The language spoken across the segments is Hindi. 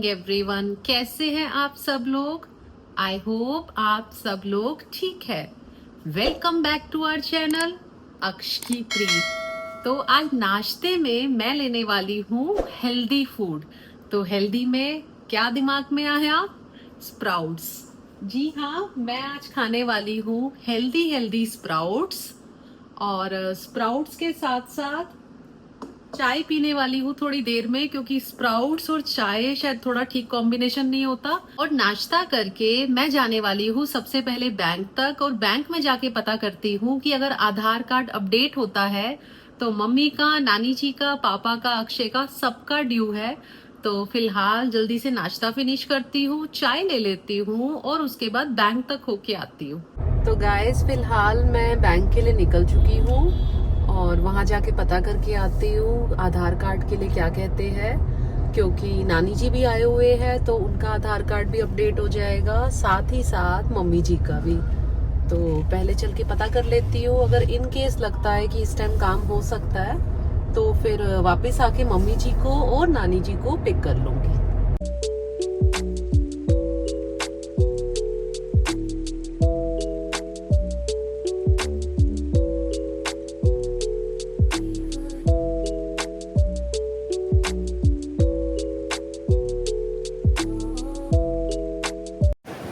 एवरीवन, कैसे हैं आप सब लोग। आई होप आप सब लोग ठीक है। Welcome back to our channel Aksh की ट्रीट। तो आज नाश्ते में मैं लेने वाली हूँ हेल्दी फूड। तो हेल्दी में क्या दिमाग में आया? स्प्राउट्स। जी हाँ, मैं आज खाने वाली हूँ हेल्दी स्प्राउट्स। और स्प्राउट्स के साथ साथ चाय पीने वाली हूँ थोड़ी देर में, क्योंकि स्प्राउट्स और चाय शायद थोड़ा ठीक कॉम्बिनेशन नहीं होता। और नाश्ता करके मैं जाने वाली हूँ सबसे पहले बैंक तक, और बैंक में जाके पता करती हूँ कि अगर आधार कार्ड अपडेट होता है तो मम्मी का, नानी जी का, पापा का, अक्षय का, सबका ड्यू है। तो फिलहाल जल्दी से नाश्ता फिनिश करती हूँ, चाय ले लेती हूँ और उसके बाद बैंक तक होके आती हूँ। तो गाइस, फिलहाल मैं बैंक के लिए निकल चुकी हूँ और वहां जाके पता करके आती हूँ आधार कार्ड के लिए क्या कहते हैं, क्योंकि नानी जी भी आए हुए हैं तो उनका आधार कार्ड भी अपडेट हो जाएगा, साथ ही साथ मम्मी जी का भी। तो पहले चल के पता कर लेती हूँ, अगर इन केस लगता है कि इस टाइम काम हो सकता है तो फिर वापस आके मम्मी जी को और नानी जी को पिक कर लूंगी।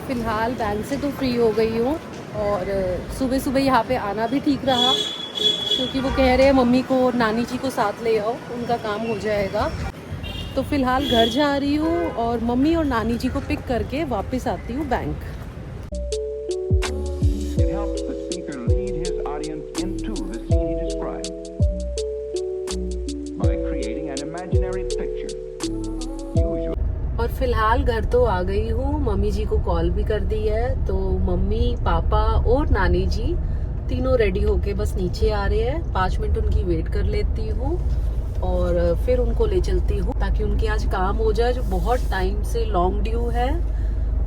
फिलहाल बैंक से तो फ्री हो गई हूँ और सुबह सुबह यहाँ पे आना भी ठीक रहा, क्योंकि वो कह रहे हैं मम्मी को और नानी जी को साथ ले आओ, उनका काम हो जाएगा। तो फिलहाल घर जा रही हूँ और मम्मी और नानी जी को पिक करके वापस आती हूँ bank. It helps the speaker lead his audience into the scene he describes by creating an imaginary picture. Usually, और फिलहाल घर तो आ गई हूँ, मम्मी जी को कॉल भी कर दी है। तो मम्मी, पापा और नानी जी तीनों रेडी होके बस नीचे आ रहे हैं। 5 मिनट उनकी वेट कर लेती हूँ और फिर उनको ले चलती हूँ, ताकि उनके आज काम हो जाए जो बहुत टाइम से लॉन्ग ड्यू है।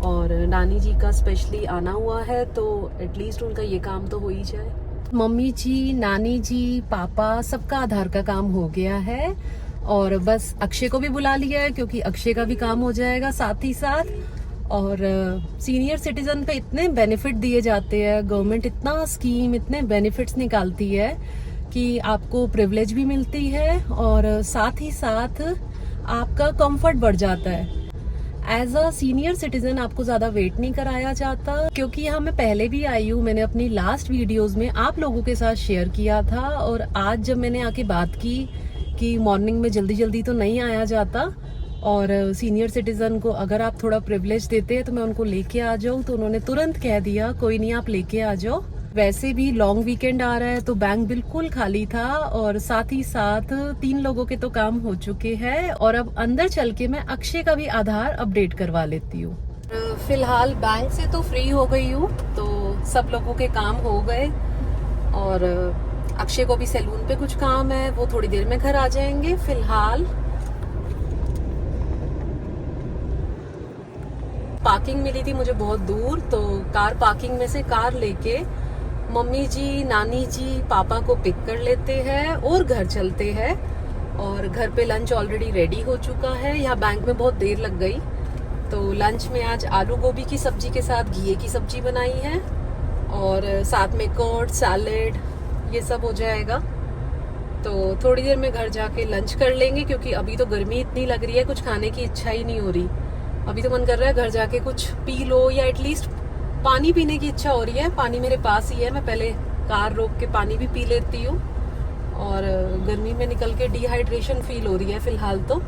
और नानी जी का स्पेशली आना हुआ है तो एटलीस्ट उनका ये काम तो हो ही जाए। मम्मी जी, नानी जी, पापा सबका आधार का काम हो गया है और बस अक्षय को भी बुला लिया है, क्योंकि अक्षय का भी काम हो जाएगा साथ ही साथ। और सीनियर सिटीजन पे इतने बेनिफिट दिए जाते हैं, गवर्नमेंट इतना स्कीम, इतने बेनिफिट्स निकालती है कि आपको प्रिविलेज भी मिलती है और साथ ही साथ आपका कंफर्ट बढ़ जाता है। एज अ सीनियर सिटीजन आपको ज्यादा वेट नहीं कराया जाता, क्योंकि यहाँ मैं पहले भी आई हूँ, मैंने अपनी लास्ट वीडियोस में आप लोगों के साथ शेयर किया था। और आज जब मैंने आके बात की कि मॉर्निंग में जल्दी जल्दी तो नहीं आया जाता और सीनियर सिटीजन को अगर आप थोड़ा प्रिविलेज देते हैं तो मैं उनको लेके आ जाऊँ, तो उन्होंने तुरंत कह दिया कोई नहीं, आप लेके आ जाओ। वैसे भी लॉन्ग वीकेंड आ रहा है तो बैंक बिल्कुल खाली था और साथ ही साथ 3 लोगों के तो काम हो चुके हैं। और अब अंदर चल के मैं अक्षय का भी आधार अपडेट करवा लेती हूँ। फिलहाल बैंक से तो फ्री हो गई हूँ, तो सब लोगों के काम हो गए और अक्षय को भी सैलून पे कुछ काम है, वो थोड़ी देर में घर आ जाएंगे। फिलहाल पार्किंग मिली थी मुझे बहुत दूर, तो कार पार्किंग में से कार लेके मम्मी जी, नानी जी, पापा को पिक कर लेते हैं और घर चलते हैं। और घर पे लंच ऑलरेडी रेडी हो चुका है। यहाँ बैंक में बहुत देर लग गई, तो लंच में आज आलू गोभी की सब्जी के साथ घिए की सब्जी बनाई है और साथ में कर्ड, सैलेड, ये सब हो जाएगा। तो थोड़ी देर में घर जाके लंच कर लेंगे, क्योंकि अभी तो गर्मी इतनी लग रही है, कुछ खाने की इच्छा ही नहीं हो रही। अभी तो मन कर रहा है घर जाके कुछ पी लो, या एटलीस्ट पानी पीने की इच्छा हो रही है। पानी मेरे पास ही है, मैं पहले कार रोक के पानी भी पी लेती हूँ। और गर्मी में निकल के डिहाइड्रेशन फील हो रही है फिलहाल तो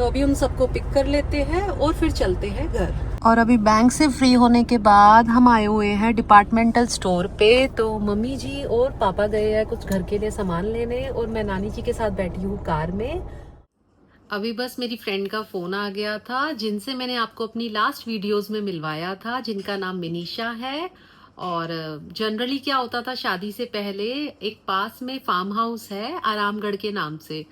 अभी उन सबको पिक कर लेते हैं और फिर चलते हैं घर। और अभी बैंक से फ्री होने के बाद हम आए हुए हैं डिपार्टमेंटल स्टोर पे। तो मम्मी जी और पापा गए हैं कुछ घर के लिए सामान लेने और मैं नानी जी के साथ बैठी हूँ कार में। अभी बस मेरी फ्रेंड का फोन आ गया था, जिनसे मैंने आपको अपनी लास्ट वीडियोस में मिलवाया था, जिनका नाम मिनीशा है। और जनरली क्या होता था, शादी से पहले एक पास में फार्म हाउस है आरामगढ़ के नाम से।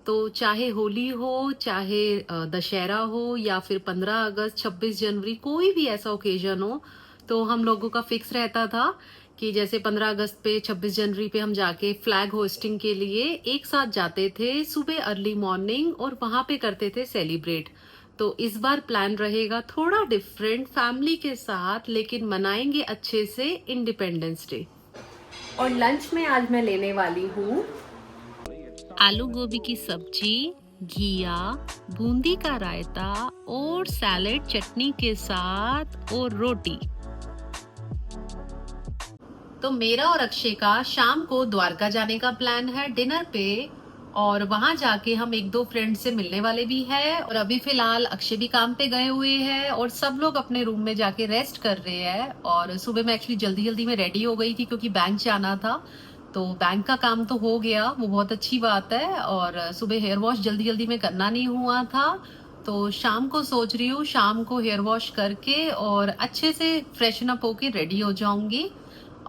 तो चाहे होली हो, चाहे दशहरा हो, या फिर 15 अगस्त, 26 जनवरी, कोई भी ऐसा ओकेजन हो, तो हम लोगों का फिक्स रहता था कि जैसे 15 अगस्त पे, 26 जनवरी पे हम जाके फ्लैग होस्टिंग के लिए एक साथ जाते थे सुबह अर्ली मॉर्निंग और वहां पे करते थे सेलिब्रेट। तो इस बार प्लान रहेगा थोड़ा डिफरेंट, फैमिली के साथ, लेकिन मनाएंगे अच्छे से इंडिपेंडेंस डे। और लंच में आज मैं लेने वाली हूँ आलू गोभी की सब्जी, घिया, बूंदी का रायता और सैलेड चटनी के साथ और रोटी। तो मेरा और अक्षय का शाम को द्वारका जाने का प्लान है डिनर पे, और वहां जाके हम एक दो फ्रेंड से मिलने वाले भी हैं। और अभी फिलहाल अक्षय भी काम पे गए हुए हैं और सब लोग अपने रूम में जाके रेस्ट कर रहे हैं। और सुबह मैं एक्चुअली जल्दी जल्दी में रेडी हो गई थी क्योंकि बैंक जाना था, तो बैंक का काम तो हो गया, वो बहुत अच्छी बात है। और सुबह हेयर वॉश जल्दी जल्दी में करना नहीं हुआ था, तो शाम को सोच रही हूँ शाम को हेयर वॉश करके और अच्छे से फ्रेशन अप होके रेडी हो जाऊंगी।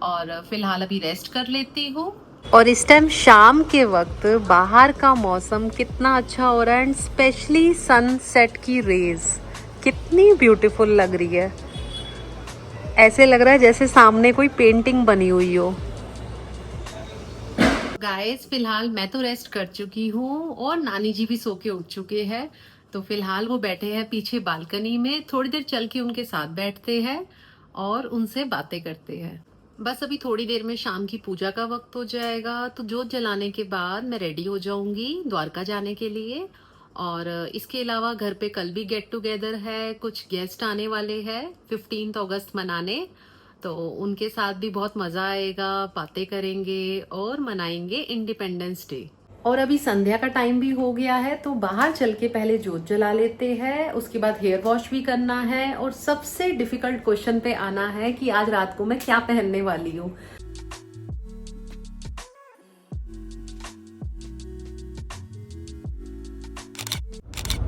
और फिलहाल अभी रेस्ट कर लेती हूँ। और इस टाइम शाम के वक्त बाहर का मौसम कितना अच्छा हो रहा है, एंड स्पेशली सनसेट की रेज कितनी ब्यूटीफुल लग रही है। ऐसे लग रहा है जैसे सामने कोई पेंटिंग बनी हुई हो। गाइस फिलहाल मैं तो रेस्ट कर चुकी हूँ और नानी जी भी सो के उठ चुके हैं। तो फिलहाल वो बैठे हैं पीछे बालकनी में, थोड़ी देर चल के उनके साथ बैठते हैं और उनसे बातें करते हैं। बस अभी थोड़ी देर में शाम की पूजा का वक्त हो जाएगा, तो जोत जलाने के बाद मैं रेडी हो जाऊंगी द्वारका जाने के लिए। और इसके अलावा घर पे कल भी गेट टुगेदर है, कुछ गेस्ट आने वाले हैं 15 अगस्त मनाने, तो उनके साथ भी बहुत मजा आएगा, बातें करेंगे और मनाएंगे इंडिपेंडेंस डे। और अभी संध्या का टाइम भी हो गया है, तो बाहर चल के पहले जोत जला लेते हैं, उसके बाद हेयर वॉश भी करना है और सबसे डिफिकल्ट क्वेश्चन पे आना है कि आज रात को मैं क्या पहनने वाली हूँ।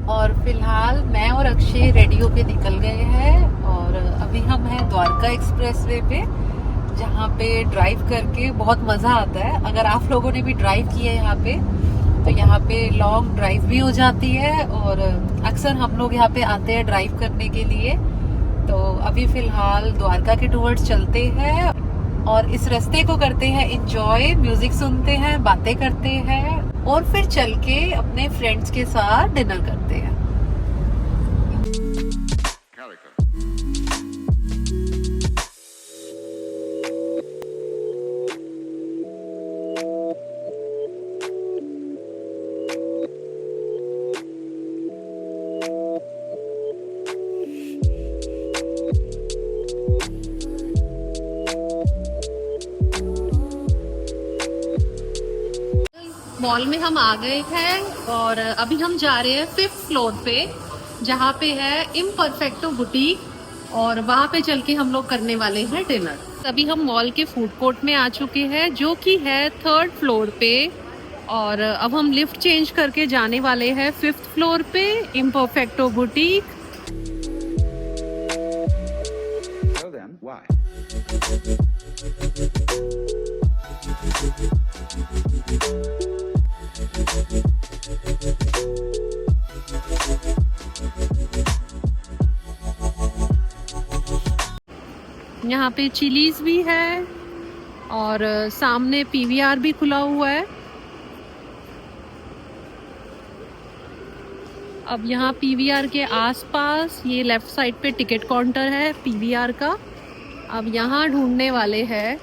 और फिलहाल मैं और अक्षय रेडी होके निकल गए हैं और अभी हम हैं द्वारका एक्सप्रेसवे पे, जहाँ पे ड्राइव करके बहुत मजा आता है। अगर आप लोगों ने भी ड्राइव किया है यहाँ पे, तो यहाँ पे लॉन्ग ड्राइव भी हो जाती है और अक्सर हम लोग यहाँ पे आते हैं ड्राइव करने के लिए। तो अभी फिलहाल द्वारका के टूवर्ड्स चलते हैं और इस रास्ते को करते हैं एंजॉय, म्यूजिक सुनते हैं, बातें करते हैं और फिर चल के अपने फ्रेंड्स के साथ डिनर करते हैं। मॉल में हम आ गए हैं और अभी हम जा रहे हैं 5th फ्लोर पे, जहाँ पे है इम्परफेक्टो बुटीक, और वहाँ पे चल के हम लोग करने वाले हैं डिनर। अभी हम मॉल के फूड कोर्ट में आ चुके हैं जो कि है 3rd फ्लोर पे, और अब हम लिफ्ट चेंज करके जाने वाले हैं 5th फ्लोर पे इम्परफेक्टो बुटीक। So then, why? यहाँ पे चिलीज भी है और सामने पीवीआर भी खुला हुआ है। अब यहाँ पीवीआर के आसपास ये लेफ्ट साइड पे टिकट काउंटर है पीवीआर का। अब यहाँ ढूंढने वाले हैं,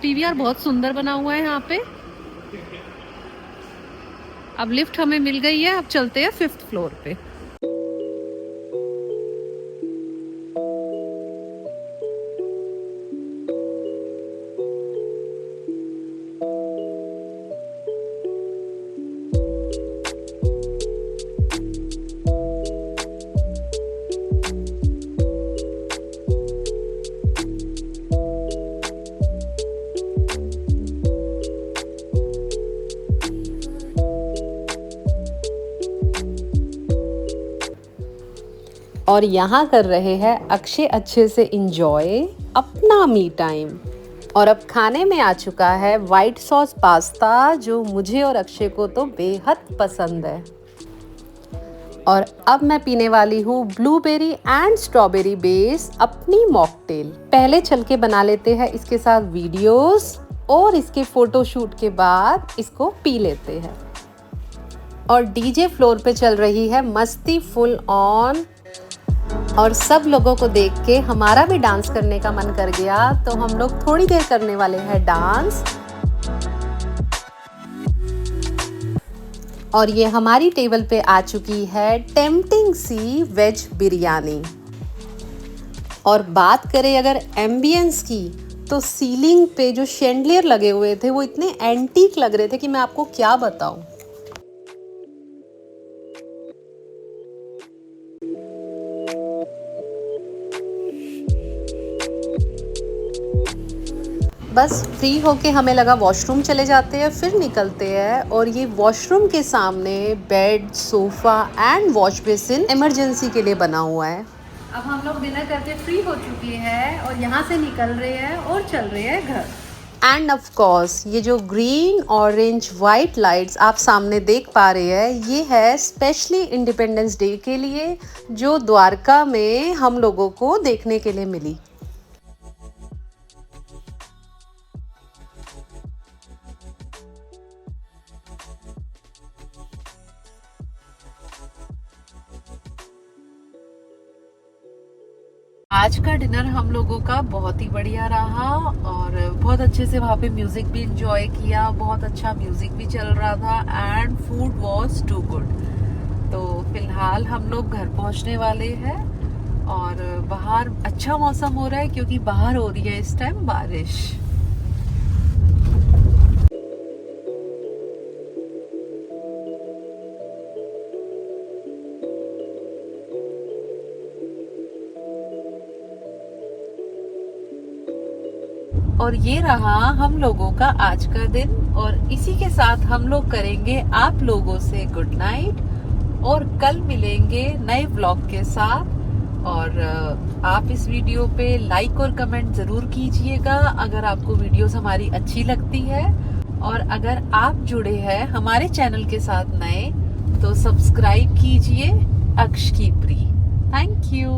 पीवीआर बहुत सुंदर बना हुआ है यहाँ पे। अब लिफ्ट हमें मिल गई है, अब चलते हैं 5th फ्लोर पे। और यहाँ कर रहे हैं अक्षय अच्छे से इंजॉय अपना मी टाइम। और अब खाने में आ चुका है वाइट सॉस पास्ता, जो मुझे और अक्षय को तो बेहद पसंद है। और अब मैं पीने वाली हूँ ब्लूबेरी एंड स्ट्रॉबेरी बेस अपनी मॉकटेल। पहले चल के बना लेते हैं इसके साथ वीडियोस और इसके फोटो शूट के बाद इसको पी लेते हैं। और डीजे फ्लोर पे चल रही है मस्ती फुल ऑन। और सब लोगों को देख के हमारा भी डांस करने का मन कर गया, तो हम लोग थोड़ी देर करने वाले हैं डांस। और ये हमारी टेबल पे आ चुकी है टेम्पटिंग सी वेज बिरयानी। और बात करें अगर एम्बियंस की, तो सीलिंग पे जो शैंडलियर लगे हुए थे वो इतने एंटीक लग रहे थे कि मैं आपको क्या बताऊं। बस फ्री होके हमें लगा वॉशरूम चले जाते हैं, फिर निकलते हैं। और ये वॉशरूम के सामने bed, sofa and wash basin emergency के लिए बना हुआ है। अब हम लोग डिनर करके फ्री हो चुके हैं और यहाँ से निकल रहे हैं और चल रहे हैं घर। एंड ऑफ कोर्स ये जो ग्रीन, ऑरेंज, वाइट लाइट्स आप सामने देख पा रहे हैं, ये है स्पेशली इंडिपेंडेंस डे के लिए, जो द्वारका में हम लोगों को देखने के लिए मिली। आज का डिनर हम लोगों का बहुत ही बढ़िया रहा और बहुत अच्छे से वहाँ पे म्यूजिक भी इंजॉय किया। बहुत अच्छा म्यूजिक भी चल रहा था and food was too good. तो फिलहाल हम लोग घर पहुँचने वाले हैं और बाहर अच्छा मौसम हो रहा है क्योंकि बाहर हो रही है इस टाइम बारिश। और ये रहा हम लोगों का आज का दिन और इसी के साथ हम लोग करेंगे आप लोगों से गुड नाइट और कल मिलेंगे नए व्लॉग के साथ। और आप इस वीडियो पे लाइक और कमेंट जरूर कीजिएगा अगर आपको वीडियोस हमारी अच्छी लगती है। और अगर आप जुड़े हैं हमारे चैनल के साथ नए, तो सब्सक्राइब कीजिए अक्ष की प्री। Thank you.